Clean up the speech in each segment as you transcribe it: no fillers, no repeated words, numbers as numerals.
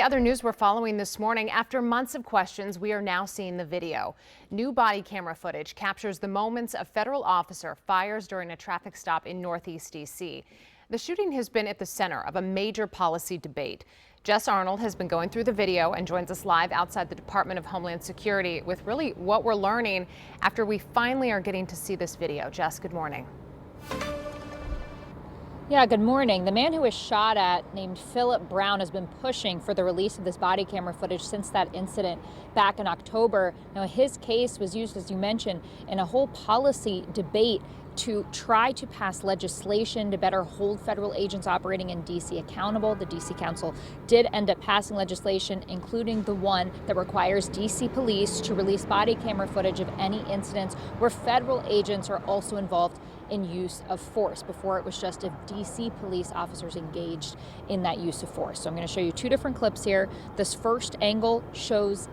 Other news we're following this morning. After months of questions, we are now seeing the video. New body camera footage captures the moments a federal officer fires during a traffic stop in Northeast D.C. The shooting has been at the center of a major policy debate. Jess Arnold has been going through the video and joins us live outside the Department of Homeland Security with really what we're learning after we finally are getting to see this video. Jess, good morning. Yeah, good morning. The man who was shot at, named Philip Brown, has been pushing for the release of this body camera footage since that incident back in October. Now, his case was used, as you mentioned, in a whole policy debate to try to pass legislation to better hold federal agents operating in D.C. accountable. The D.C. Council did end up passing legislation, including the one that requires D.C. police to release body camera footage of any incidents where federal agents are also involved in use of force. Before, it was just if D.C. police officers engaged in that use of force. So I'm going to show you two different clips here. This first angle shows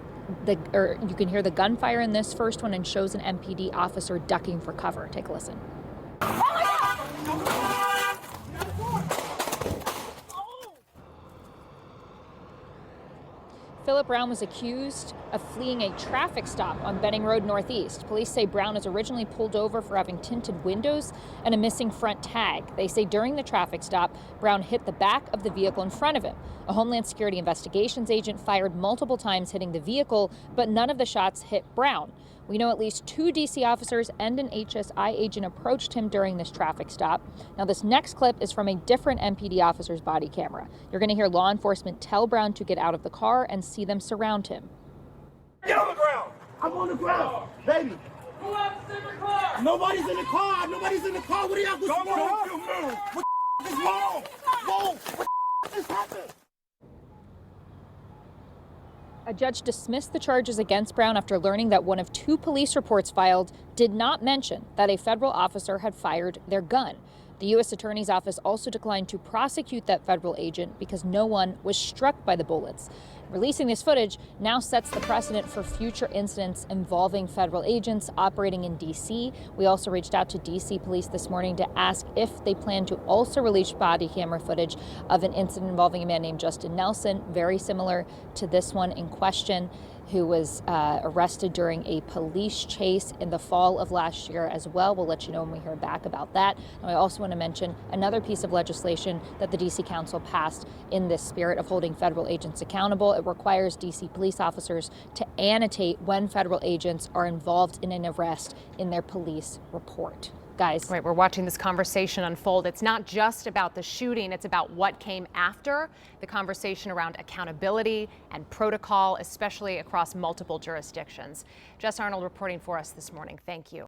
you can hear the gunfire in this first one and shows an MPD officer ducking for cover. Take a listen. Philip Brown was accused of fleeing a traffic stop on Benning Road Northeast. Police say Brown was originally pulled over for having tinted windows and a missing front tag. They say during the traffic stop, Brown hit the back of the vehicle in front of him. A Homeland Security investigations agent fired multiple times hitting the vehicle, but none of the shots hit Brown. We know at least two D.C. officers and an HSI agent approached him during this traffic stop. Now, this next clip is from a different MPD officer's body camera. You're going to hear law enforcement tell Brown to get out of the car and see them surround him. Get on the ground! I'm on the ground, baby. Who else is in the car? Nobody's in the car. Nobody's in the car. What do y'all do? Don't move. What the is wrong? Whoa! What the just happened? A judge dismissed the charges against Brown after learning that one of two police reports filed did not mention that a federal officer had fired their gun. The U.S. Attorney's Office also declined to prosecute that federal agent because no one was struck by the bullets. Releasing this footage now sets the precedent for future incidents involving federal agents operating in D.C. We also reached out to D.C. police this morning to ask if they plan to also release body camera footage of an incident involving a man named Justin Nelson, very similar to this one in question, who was arrested during a police chase in the fall of last year as well. We'll let you know when we hear back about that. And I also want to mention another piece of legislation that the D.C. Council passed in this spirit of holding federal agents accountable. It requires D.C. police officers to annotate when federal agents are involved in an arrest in their police report. Guys. Right, we're watching this conversation unfold. It's not just about the shooting, it's about what came after, the conversation around accountability and protocol, especially across multiple jurisdictions. Jess Arnold reporting for us this morning. Thank you.